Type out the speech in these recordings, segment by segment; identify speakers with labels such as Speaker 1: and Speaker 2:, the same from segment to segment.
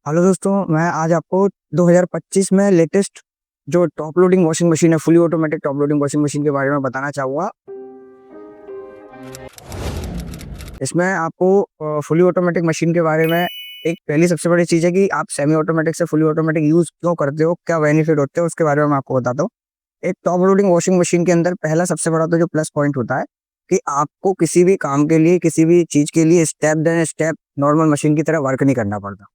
Speaker 1: Hello दोस्तों, मैं आज आपको 2025 में लेटेस्ट जो टॉप लोडिंग वॉशिंग मशीन है, fully automatic top loading washing machine के बारे में बताना चाहूँगा। इसमें आपको फुली ऑटोमेटिक मशीन के बारे में एक पहली सबसे बड़ी चीज़ है कि आप सेमी ऑटोमेटिक से फुली ऑटोमेटिक यूज़ क्यों करते हो, क्या बेनिफिट होते हैं, उसके बारे में मैं आपको बताता हूँ। एक टॉप लोडिंग वॉशिंग मशीन के अंदर पहला सबसे बड़ा तो जो प्लस पॉइंट होता है कि आपको किसी भी काम के लिए, किसी भी चीज़ के लिए step by step normal machine की तरह वर्क नहीं करना पड़ता।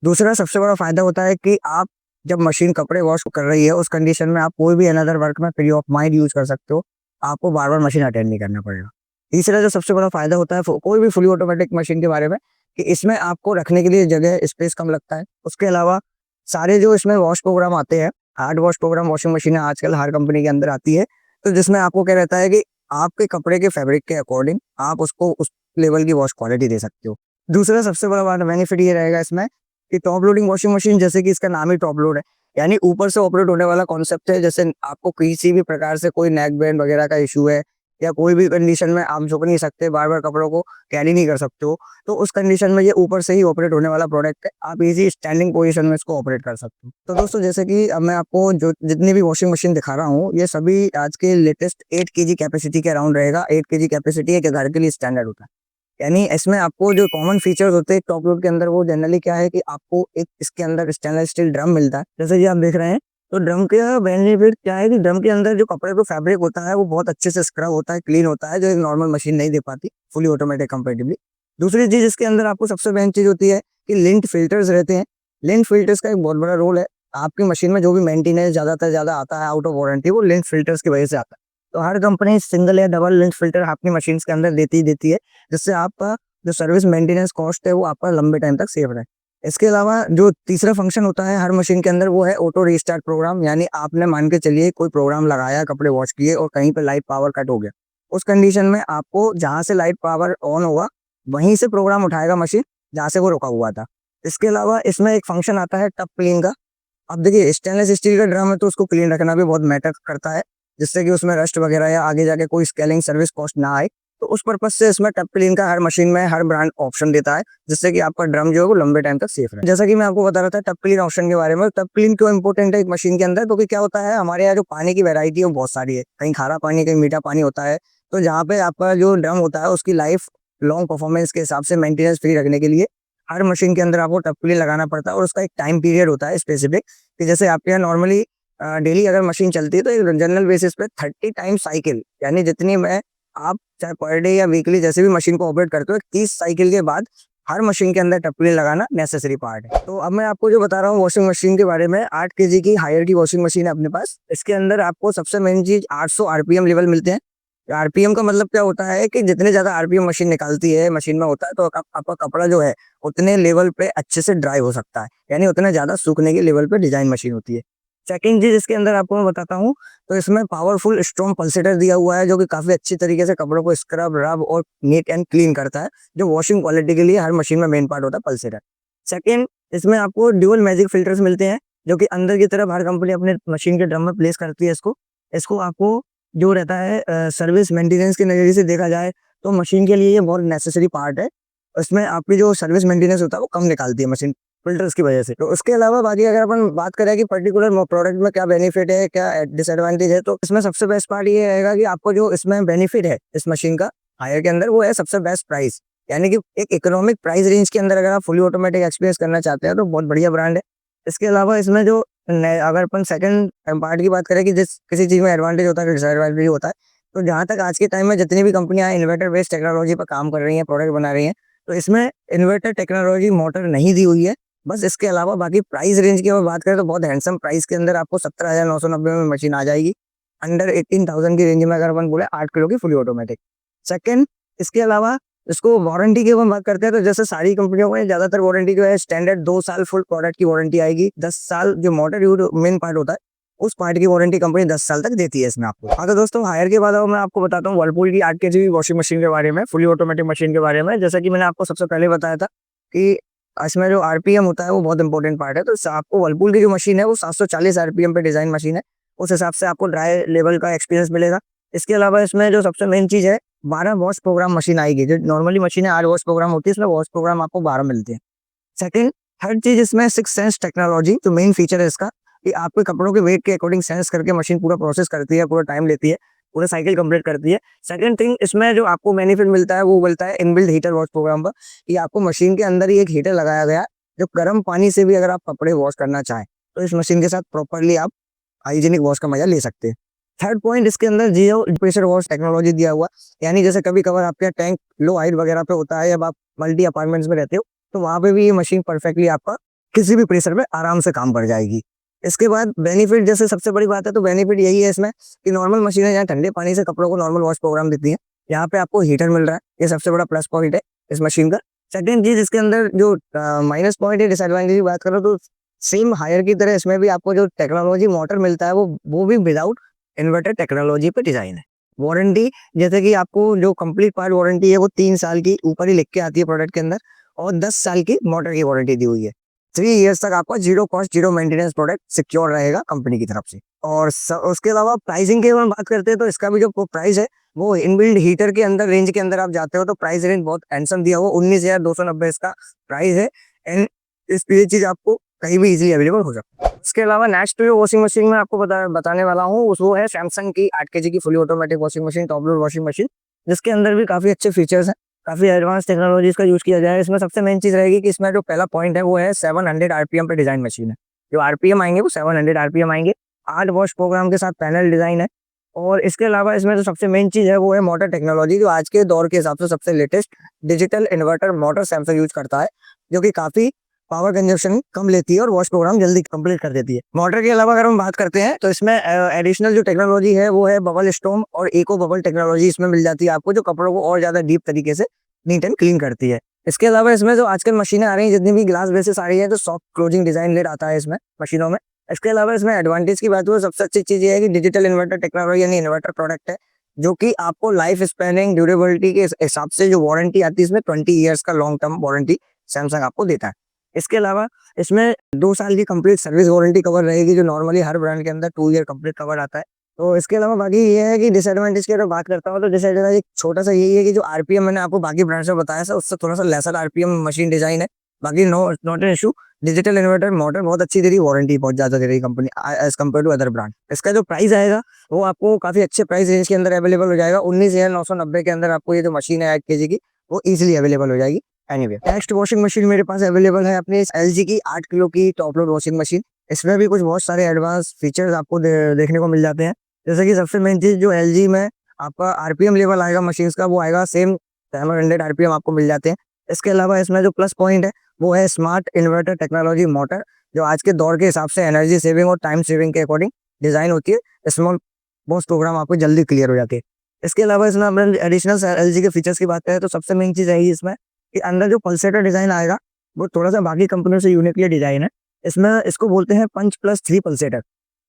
Speaker 1: दूसरा सबसे बड़ा फ़ायदा होता है कि आप जब मशीन कपड़े वॉश कर रही है, उस कंडीशन में आप कोई भी अनदर वर्क में फ्री ऑफ माइंड यूज़ कर सकते हो। आपको बार-बार मशीन अटेंड नहीं करना पड़ेगा। तीसरा जो सबसे बड़ा फ़ायदा होता है कोई भी फुली ऑटोमेटिक मशीन के बारे में कि इसमें आपको रखने के लिए जगह, स्पेस कम लगता है। उसके अलावा सारे जो इसमें वॉश प्रोग्राम आते हैं, हार्ड वॉश प्रोग्राम वॉशिंग मशीनें आजकल हर कंपनी के अंदर आती है। तो जिसमें आपको क्या रहता है कि आपके कपड़े के फैब्रिक के अकॉर्डिंग आप उसको उस लेवल की वॉश क्वालिटी दे सकते हो। दूसरा सबसे बड़ा बेनिफिट ये रहेगा इसमें कि टॉप लोडिंग वॉशिंग मशीन, जैसे कि इसका नाम ही टॉप लोड है, यानी ऊपर से ऑपरेट होने वाला कॉन्सेप्ट है। जैसे आपको किसी भी प्रकार से कोई नेक बैंड वगैरह का इशू है या कोई भी कंडीशन में आप झुक नहीं सकते, बार-बार कपड़ों को कैरी नहीं कर सकते हो, तो उस कंडीशन में ये ऊपर से ही ऑपरेट होने वाला प्रोडक्ट है। आप इजी स्टैंडिंग पोजीशन में इसको ऑपरेट कर सकते हो। तो दोस्तों, जैसे कि अब मैं आपको जो जितनी भी वॉशिंग मशीन दिखा रहा हूँ, ये सभी आज के लेटेस्ट 8 केजी कैपेसिटी के अराउंड रहेगा। 8 केजी कैपेसिटी एक घर के लिए स्टैंडर्ड होता है। यानी इसमें आपको जो कॉमन फीचर्स होते हैं टॉप लोड के अंदर, वो जनरली क्या है कि आपको एक इसके अंदर स्टेनलेस स्टील ड्रम मिलता है, जैसे कि आप देख रहे हैं। तो ड्रम का बेनिफिट क्या है कि ड्रम के अंदर जो कपड़े को फैब्रिक होता है वो बहुत अच्छे से स्क्रब होता है, क्लीन होता है, जो एक नॉर्मल मशीन नहीं दे पाती फुली ऑटोमेटिक कंपेरेटिवली। दूसरी चीज इसके अंदर आपको सबसे मेन चीज होती है कि लिंट फिल्टर्स रहते हैं। लिंट फिल्टर्स का एक बहुत बड़ा रोल है। आपकी मशीन में जो भी मेंटेनेंस ज्यादातर ज्यादा आता है आउट ऑफ वारंटी, वो लिंट फिल्टर्स की वजह से आता है। तो हर कंपनी सिंगल या डबल लिंट फिल्टर अपनी मशीन के अंदर देती ही देती है, जिससे आपका जो सर्विस मेंटेनेंस कॉस्ट है वो आपका लंबे टाइम तक सेव रहे। इसके अलावा जो तीसरा फंक्शन होता है हर मशीन के अंदर, वो है ऑटो रीस्टार्ट प्रोग्राम। यानी आपने मान के चलिए कोई प्रोग्राम लगाया, कपड़े वॉश किए और कहीं पे लाइट पावर कट हो गया, उस कंडीशन में आपको जहां से लाइट पावर ऑन होगा वहीं से प्रोग्राम उठाएगा मशीन, जहां से वो रुका हुआ था। इसके अलावा इसमें एक फंक्शन आता है टप क्लीन का। अब देखिए, स्टेनलेस स्टील का ड्रम है तो उसको क्लीन रखना भी बहुत मैटर करता है, जिससे कि उसमें रस्ट वगैरह या आगे जाके कोई स्केलिंग सर्विस कॉस्ट ना आए। तो उस पर्पज से इसमें टप क्लीन का हर मशीन में हर ब्रांड ऑप्शन देता है, जिससे कि आपका ड्रम जो है वो लंबे टाइम तक सेफ रहे। जैसा कि मैं आपको बता रहा था टप क्लीन ऑप्शन के बारे में, टप क्लीन क्यों इंपॉर्टेंट है एक मशीन के अंदर, क्योंकि क्या होता है हमारे यहाँ जो पानी की वैरायटी है वो बहुत सारी है। कहीं खारा पानी, कहीं मीठा पानी होता है। तो जहाँ पे आपका जो ड्रम होता है उसकी लाइफ लॉन्ग परफॉर्मेंस के हिसाब से मेंटेनेंस फ्री रखने के लिए हर मशीन के अंदर आपको टप क्लीन लगाना पड़ता है, और उसका एक टाइम पीरियड होता है स्पेसिफिक। कि जैसे आपके यहाँ नॉर्मली डेली अगर मशीन चलती है तो एक जनरल बेसिस पे 30 टाइम साइकिल, यानी जितनी में आप चाहे पर डे या वीकली जैसे भी मशीन को ऑपरेट करते हो, 30 साइकिल के बाद हर मशीन के अंदर टप क्लीन लगाना नेसेसरी पार्ट है। तो अब मैं आपको जो बता रहा हूँ वॉशिंग मशीन के बारे में, 8 केजी की हायर की वॉशिंग मशीन है अपने पास। इसके अंदर आपको सबसे मेन चीज 800 आरपीएम लेवल मिलते हैं। आरपीएम का मतलब क्या होता है कि जितने ज्यादा आरपीएम मशीन निकालती है, मशीन में होता है, तो आपका कपड़ा जो है उतने लेवल पे अच्छे से ड्राई हो सकता है, यानी उतने ज्यादा सूखने के लेवल पे डिजाइन मशीन होती है। सेकंड चीज इसके अंदर आपको मैं बताता हूँ, तो इसमें पावरफुल स्ट्रॉन्ग पल्सेटर दिया हुआ है, जो कि काफी अच्छी तरीके से कपड़ों को स्क्रब, रब और नीट एंड क्लीन करता है, जो वॉशिंग क्वालिटी के लिए हर मशीन में मेन पार्ट होता है पल्सेटर। सेकंड, इसमें आपको ड्यूअल मैजिक फिल्टर्स मिलते हैं, जो कि अंदर की तरफ हर कंपनी अपने मशीन के ड्रम में प्लेस करती है। इसको इसको आपको जो रहता है सर्विस मेंटेनेंस के नजरिए से देखा जाए तो मशीन के लिए ये बहुत नेसेसरी पार्ट है। इसमें आपकी जो सर्विस मेंटेनेंस होता है वो कम निकालती है मशीन फिल्टर्स की वजह से। तो उसके अलावा बाकी अगर अपन बात करें कि पर्टिकुलर प्रोडक्ट में क्या बेनिफिट है, क्या डिसएडवांटेज है, तो इसमें सबसे बेस्ट पार्ट ये रहेगा कि आपको जो इसमें बेनिफिट है इस मशीन का हायर के अंदर, वो है सबसे बेस्ट प्राइस। यानी कि एक इकोनॉमिक प्राइस रेंज के अंदर अगर आप फुली ऑटोमेटिक एक्सपीरियंस करना चाहते हैं तो बहुत बढ़िया ब्रांड है। इसके अलावा इसमें जो अगर अपन सेकंड पार्ट की बात करें कि जिस किसी चीज में एडवांटेज होता है, डिसएडवांटेज होता है, तो जहां तक आज के टाइम में जितनी भी कंपनियां इन्वर्टर बेस्ड टेक्नोलॉजी पर काम कर रही हैं, प्रोडक्ट बना रही हैं, तो इसमें इन्वर्टर टेक्नोलॉजी मोटर नहीं दी हुई है। बस इसके अलावा बाकी प्राइस रेंज की अगर बात करें तो बहुत हैंडसम प्राइस के अंदर आपको 17,990 में मशीन आ जाएगी। अंडर 18,000 की रेंज में अगर अपन बोले 8 किलो की फुली ऑटोमेटिक। सेकंड, इसके अलावा इसको वारंटी की अपन बात करते हैं, तो जैसे सारी कंपनियों में ज्यादातर वारंटी जो है स्टैंडर्ड 2 साल फुल प्रोडक्ट की वारंटी आएगी। 10 साल जो मोटर यूज मेन पार्ट होता है उस पार्ट की वारंटी कंपनी 10 साल तक देती है इसमें आपको। हाँ, तो दोस्तों हायर के बाद अब मैं आपको बताता हूँ वर्लपूल की 8 केजी वॉशिंग मशीन के बारे में, फुली ऑटोमेटिक मशीन के बारे में। जैसा कि मैंने आपको सबसे पहले बताया था कि इसमें जो आरपीएम होता है वो बहुत इंपॉर्टेंट पार्ट है। तो आपको वर्लपूल की जो मशीन है वो 740 आरपीएम पे डिजाइन मशीन है, उस हिसाब से आपको ड्राई लेवल का एक्सपीरियंस मिलेगा। इसके अलावा इसमें जो सबसे मेन चीज है, 12 वॉश प्रोग्राम मशीन आएगी। जो नॉर्मली मशीन है 8 वॉश प्रोग्राम होती है, इसमें वॉश प्रोग्राम आपको 12 मिलते हैं। सेकंड, थर्ड चीज इसमें सिक्स सेंस टेक्नोलॉजी, जो मेन फीचर है इसका, कि आपके कपड़ों के वेट के अकॉर्डिंग सेंस करके मशीन पूरा प्रोसेस करती है, पूरा टाइम लेती है, पूरा साइकिल कंप्लीट करती है। सेकंड थिंग, इसमें जो आपको बेनिफिट मिलता है वो मिलता है इनबिल्ट हीटर वॉश प्रोग्राम पर, कि आपको मशीन के अंदर ही एक हीटर लगाया गया है, जो गर्म पानी से भी अगर आप कपड़े वॉश करना चाहें तो इस मशीन के साथ प्रॉपरली आप हाइजीनिक वॉश का मजा ले सकते हैं। थर्ड पॉइंट, इसके अंदर जियो प्रेशर वॉश टेक्नोलॉजी दिया हुआ, यानी जैसे कभी कभार आपका टैंक लो हाइट वगैरह पे होता है, जब आप मल्टी अपार्टमेंट्स में रहते हो तो वहां पे भी ये मशीन परफेक्टली आपका किसी भी प्रेशर में आराम से काम कर जाएगी। इसके बाद बेनिफिट, जैसे सबसे बड़ी बात है तो बेनिफिट यही है इसमें कि नॉर्मल मशीनें यहाँ ठंडे पानी से कपड़ों को नॉर्मल वॉश प्रोग्राम देती है, यहाँ पे आपको हीटर मिल रहा है, ये सबसे बड़ा प्लस पॉइंट है इस मशीन का। सेकंड चीज, इसके अंदर जो माइनस पॉइंट है, डिसएडवांटेज की बात करो तो सेम हायर की तरह इसमें भी आपको जो टेक्नोलॉजी मोटर मिलता है वो भी विदाउट इन्वर्टर टेक्नोलॉजी पे डिजाइन है। वारंटी, जैसे कि आपको जो कंप्लीट पार्ट वारंटी है वो 3 साल की ऊपर ही लिख के आती है प्रोडक्ट के अंदर, और 10 साल की मोटर की वारंटी दी हुई है। 3 इयर्स तक आपका zero cost zero maintenance product secure रहेगा कंपनी की तरफ से। और उसके अलावा प्राइसिंग की हम बात करते हैं तो इसका भी जो प्राइस है वो इनबिल्ड हीटर के अंदर रेंज के अंदर आप जाते हो तो प्राइस रेंज बहुत हैंडसम दिया हुआ, 19,290 इसका प्राइस है। एंड ये चीज आपको कहीं भी इजीली अवेलेबल हो सकता है। इसके अलावा नेक्स्ट जो वॉशिंग मशीन में आपको बताने वाला हूँ वो है सैमसंग की 8 kg की fully automatic washing machine, top load washing machine, जिसके अंदर भी काफी अच्छे फीचर्स हैं, काफी एडवांस टेक्नोलॉजीज का यूज किया जाए। इसमें सबसे मेन चीज रहेगी कि इसमें जो पहला पॉइंट है वो है 700 आरपीएम पे डिजाइन मशीन है। जो आरपीएम आएंगे वो 700 आरपीएम आएंगे, 8 वॉश प्रोग्राम के साथ पैनल डिजाइन है। और इसके अलावा इसमें जो सबसे मेन चीज है वो है मोटर टेक्नोलॉजी, जो आज के दौर के हिसाब से सबसे latest digital inverter motor Samsung use करता है, जो कि काफी पावर कंजप्शन कम लेती है और वॉश प्रोग्राम जल्दी कंप्लीट कर देती है। मोटर के अलावा अगर हम बात करते हैं तो इसमें एडिशनल जो टेक्नोलॉजी है वो है बबल स्टॉर्म और इको बबल टेक्नोलॉजी इसमें मिल जाती है आपको, जो कपड़ों को और ज्यादा डीप तरीके से नीट एंड क्लीन करती है। इसके अलावा इसमें जो आजकल मशीनें आ रही हैं जितनी भी ग्लास बेसिस आ रही है तो सॉफ्ट क्लोजिंग डिजाइन लेट आता है इसमें मशीनों में। इसके अलावा इसमें एडवांटेज की बात हो, सबसे अच्छी चीज ये है कि डिजिटल इन्वर्टर टेक्नोलॉजी यानी इन्वर्टर प्रोडक्ट है, जो कि आपको लाइफ स्पैनिंग ड्यूरेबिलिटी के हिसाब से जो वारंटी आती है इसमें 20 इयर्स का लॉन्ग टर्म वारंटी सैमसंग आपको देता है। इसके अलावा इसमें 2 साल की कंप्लीट सर्विस वारंटी कवर रहेगी, जो नॉर्मली हर ब्रांड के अंदर 2 ईयर कंप्लीट कवर आता है। तो इसके अलावा बाकी ये है कि डिसएडवांटेज की अगर बात करता हूँ तो डिसएडवांटेज छोटा सा यही है कि जो आरपीएम मैंने आपको बाकी ब्रांड से बताया था उससे थोड़ा सा लेसर आरपीएम मशीन डिजाइन है। बाकी not an issue, digital inverter motor बहुत अच्छी दे रही, वारंटी बहुत ज्यादा दे रही company as compare to other brand. इसका जो प्राइस आएगा वो आपको काफी अच्छे प्राइस रेंज के अंदर अवेलेबल हो जाएगा, 19,990 के अंदर आपको ये जो मशीन है 8 kg की वो इजिली अवेलेबल हो जाएगी। एनीवे, नेक्स्ट वॉशिंग मशीन मेरे पास अवेलेबल है अपनी एलजी की 8 किलो की टॉप लोड वॉशिंग मशीन। इसमें भी कुछ बहुत सारे एडवांस फीचर्स आपको देखने को मिल जाते हैं, जैसे कि सबसे मेन चीज जो एलजी में आपका आरपीएम लेवल आएगा मशीन का वो आएगा सेम 700 आरपीएम आपको मिल जाते हैं। इसके अलावा इसमें जो प्लस पॉइंट है वो है स्मार्ट इन्वर्टर टेक्नोलॉजी मोटर, जो आज के दौर के हिसाब से एनर्जी सेविंग और टाइम सेविंग के अकॉर्डिंग डिजाइन होती है। स्मॉल बहुत प्रोग्राम आपको जल्दी क्लियर हो जाते हैं। इसके अलावा इसमें अपन एडिशनल एलजी के फीचर्स की बात करें तो सबसे मेन चीज है इसमें कि अंदर जो पल्सेटर डिजाइन आएगा वो थोड़ा सा बाकी कंपनियों से यूनिकली डिजाइन है। इसमें इसको बोलते हैं पंच+3 पल्सेटर।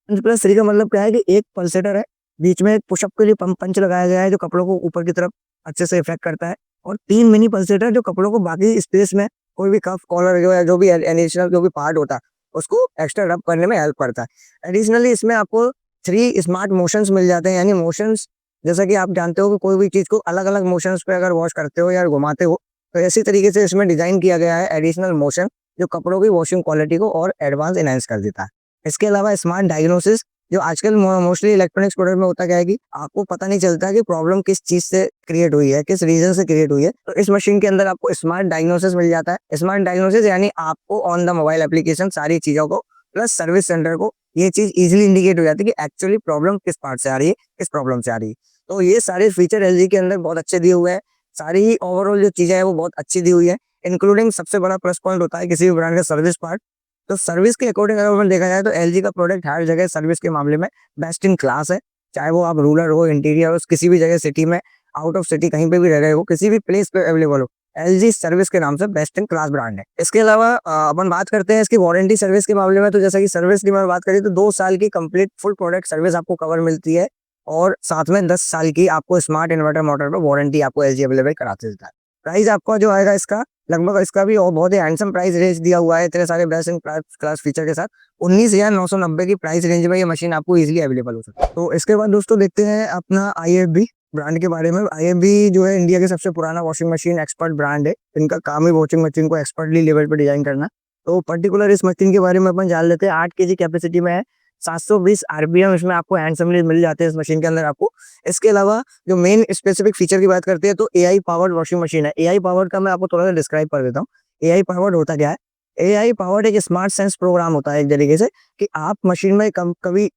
Speaker 1: पंच+3 का मतलब क्या है कि एक पल्सेटर है, बीच में एक पुशअप के लिए पंच लगाया गया है जो कपड़ों को ऊपर की तरफ अच्छे से इफेक्ट करता है, और 3 मिनी पल्सेटर जो कपड़ों को बाकी स्पेस में कोई भी कफ कॉलर जो भी एडिशनल जो भी पार्ट होता है उसको एक्स्ट्रा रब करने में हेल्प करता है। एडिशनली इसमें आपको 3 स्मार्ट मोशंस मिल जाते हैं, यानी मोशंस जैसा कि आप जानते हो कि कोई भी चीज को अलग अलग मोशंस पे अगर वॉश करते हो या घुमाते हो तो इसी तरीके से इसमें डिजाइन किया गया है एडिशनल मोशन, जो कपड़ों की वॉशिंग क्वालिटी को और एडवांस एनहांस कर देता है। इसके अलावा स्मार्ट डायग्नोसिस, जो आजकल मोस्टली इलेक्ट्रॉनिक्स प्रोडक्ट में होता क्या है कि आपको पता नहीं चलता कि प्रॉब्लम किस चीज से क्रिएट हुई है, किस रीजन से क्रिएट हुई है, तो इस मशीन के अंदर आपको स्मार्ट डायग्नोसिस मिल जाता है। स्मार्ट डायग्नोसिस यानी आपको ऑन द मोबाइल एप्लीकेशन सारी चीजों को प्लस सर्विस सेंटर को ये चीज इजीली इंडिकेट हो जाती है कि एक्चुअली प्रॉब्लम किस पार्ट से आ रही है, किस प्रॉब्लम से आ रही है। तो ये सारे फीचर एलजी के अंदर बहुत अच्छे दिए हुए हैं, सारी ओवरऑल जो चीजें हैं वो बहुत अच्छी दी हुई है, इंक्लूडिंग सबसे बड़ा प्लस पॉइंट होता है किसी भी ब्रांड का सर्विस पार्ट। तो सर्विस के अकॉर्डिंग अगर देखा जाए तो एलजी का प्रोडक्ट हर जगह सर्विस के मामले में बेस्ट इन क्लास है, चाहे वो आप रूरल हो, इंटीरियर हो, किसी भी जगह सिटी में, आउट ऑफ सिटी कहीं पे भी रह रहे हो, किसी भी प्लेस पे अवेलेबल हो, एलजी सर्विस के नाम से बेस्ट इन क्लास ब्रांड है। इसके अलावा अपन बात करते हैं इसकी वारंटी सर्विस के मामले में, तो जैसा कि सर्विस की मैं बात करी तो 2 साल की कंप्लीट फुल प्रोडक्ट सर्विस आपको कवर मिलती है, और साथ में 10 साल की आपको स्मार्ट इन्वर्टर मोटर पर वारंटी आपको एलजी अवेलेबल कराते देता है। प्राइस आपका जो आएगा इसका लगभग इसका भी और बहुत ही हैंडसम प्राइस रेंज दिया हुआ है, इतने सारे बेस्ट इन क्लास फीचर के साथ 19,990 की प्राइस रेंज में ये मशीन आपको इजीली अवेलेबल हो सकती है। तो इसके बाद दोस्तों देखते हैं अपना आईएफबी ब्रांड के बारे में। आईएफबी जो है इंडिया के सबसे पुराना वॉशिंग मशीन एक्सपर्ट ब्रांड है, इनका काम ही वॉशिंग मशीन को एक्सपर्टली लेवल पर डिजाइन करना। तो पर्टिकुलर इस मशीन के बारे में अपन जान लेते हैं। 8 केजी कैपेसिटी में है, 720 आरपीएम इसमें आपको हैंड असेंबली मिल जाते हैं इस मशीन के अंदर आपको। इसके अलावा जो मेन स्पेसिफिक फीचर की बात करते हैं तो एआई पावर्ड वॉशिंग मशीन है। एआई पावर्ड का मैं आपको थोड़ा सा डिस्क्राइब कर देता हूँ। एआई पावर्ड होता क्या है? एआई पावर्ड एक स्मार्ट सेंस प्रोग्राम होता है एक तरीके से, कि आप मशीन में कभी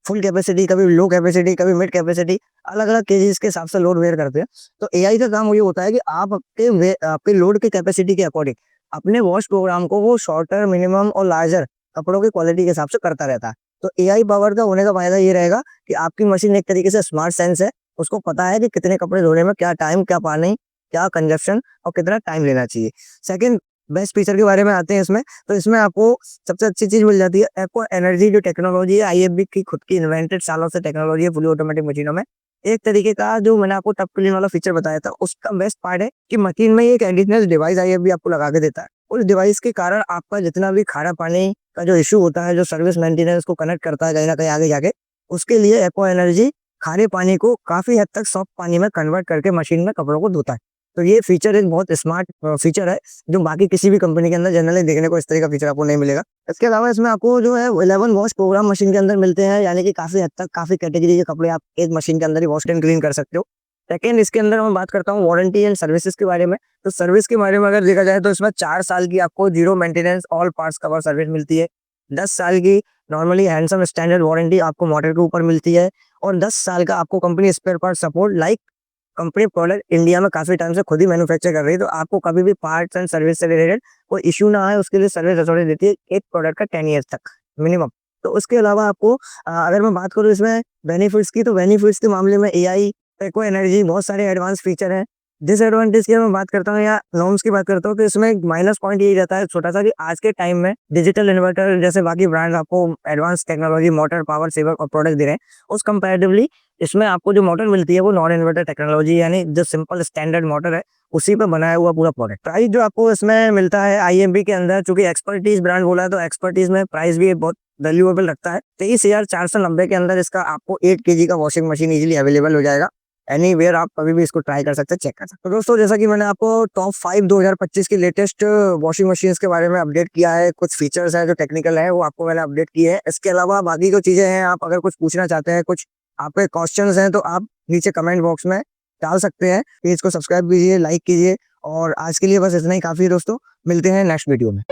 Speaker 1: फुल कैपेसिटी, कभी लो कैपेसिटी, कभी मिड कैपेसिटी, अलग-अलग केजेस के हिसाब से लोड वेयर करते हैं। तो एआई का काम ये होता है कि आप आपके लोड की कैपेसिटी के अकॉर्डिंग अपने वॉश प्रोग्राम को वो शॉर्टर, मिनिमम और लार्जर कपड़ों की क्वालिटी के हिसाब से करता रहता है। तो एआई पावर का होने का फायदा ये रहेगा कि आपकी मशीन एक तरीके से स्मार्ट सेंस है, उसको पता है कि कितने कपड़े धोने में क्या टाइम, क्या पानी, क्या कंजप्शन और कितना टाइम लेना चाहिए। सेकंड बेस्ट फीचर के बारे में आते हैं इसमें, तो इसमें आपको सबसे अच्छी चीज़ मिल जाती है एक्वा एनर्जी। जो टेक्नोलॉजी है आईएफबी की खुद की इन्वेंटेड सालों से टेक्नोलॉजी है फुली ऑटोमेटिक मशीनों में। एक तरीके का जो मैंने आपको टप क्लीन वाला फीचर बताया था, उसका बेस्ट पार्ट है कि मशीन में एक एडिशनल डिवाइस आईएफबी आपको लगा के देता है। उस डिवाइस के कारण आपका जितना भी खारा पानी का जो इश्यू होता है, जो सर्विस मेंटेनेंस को कनेक्ट करता है कहीं न कहीं आगे जाके, उसके लिए एक्वा एनर्जी खारे पानी को काफ़ी हद तक सॉफ्ट पानी में कन्वर्ट करके मशीन में कपड़ों को धोता है। तो ये फीचर एक बहुत स्मार्ट फीचर है, जो बाकी किसी भी कंपनी के अंदर जनरली देखने को इस तरह का फीचर आपको नहीं मिलेगा। इसके अलावा इसमें आपको जो है 11 वॉश प्रोग्राम मशीन के अंदर मिलते हैं, यानी कि काफ़ी हद तक काफ़ी कैटेगरी के कपड़े आप एक मशीन के अंदर ही वॉश एंड क्लीन कर सकते हो। सेकंड, इसके अंदर मैं बात करता हूँ वारंटी एंड सर्विसेज के बारे में। तो सर्विस के बारे में अगर देखा जाए तो इसमें 4 साल की आपको zero maintenance all parts cover service मिलती है। 10 साल की नॉर्मली हैंडसम स्टैंडर्ड वारंटी आपको मोटर के ऊपर मिलती है, और 10 साल का आपको company spare part support, like company product India में काफ़ी टाइम से खुद ही मैन्युफैक्चर कर रही है, तो आपको कभी भी पार्ट्स एंड सर्विस से रिलेटेड कोई इश्यू ना आए, उसके लिए सर्विस अथॉरिटी देती है एक प्रोडक्ट का 10 ईयर्स तक मिनिमम। तो उसके अलावा आपको अगर मैं बात करूँ इसमें बेनिफिट्स की, तो बेनिफिट्स के मामले में एआई, एक्वा एनर्जी, बहुत सारे एडवांस फीचर हैं। डिसएडवांटेज की मैं बात करता हूँ या नॉर्म्स की बात करता हूँ, तो इसमें एक माइनस पॉइंट यही रहता है छोटा सा, कि आज के टाइम में डिजिटल इन्वर्टर जैसे बाकी ब्रांड आपको advance technology, motor, power saver और प्रोडक्ट दे रहे हैं, उस कंपैरेटिवली इसमें आपको जो मोटर मिलती है वो नॉन इन्वर्टर टेक्नोलॉजी, यानी जो सिंपल स्टैंडर्ड मोटर है उसी पे बनाया हुआ पूरा प्रोडक्ट। प्राइस जो आपको इसमें मिलता है आईएमबी के अंदर, चूंकि एक्सपर्टीज ब्रांड बोला है तो एक्सपर्टीज में प्राइस भी बहुत वैल्यूएबल रखता है। 23,490 के अंदर इसका आपको 8 केजी का वॉशिंग मशीन इजीली अवेलेबल हो जाएगा। एनीवेयर आप कभी भी इसको ट्राई कर सकते हैं, चेक कर सकते हैं। तो दोस्तों, जैसा कि मैंने आपको टॉप 5 2025 की लेटेस्ट वॉशिंग मशीन्स के बारे में अपडेट किया है, कुछ फीचर्स हैं जो टेक्निकल है वो आपको मैंने अपडेट किए हैं। इसके अलावा बाकी जो चीजें हैं, आप अगर कुछ पूछना चाहते हैं, कुछ आपके क्वेश्चंस हैं, तो आप नीचे कमेंट बॉक्स में डाल सकते हैं। पेज को सब्सक्राइब कीजिए, लाइक कीजिए, और आज के लिए बस इतना ही काफी है दोस्तों। मिलते हैं नेक्स्ट वीडियो में।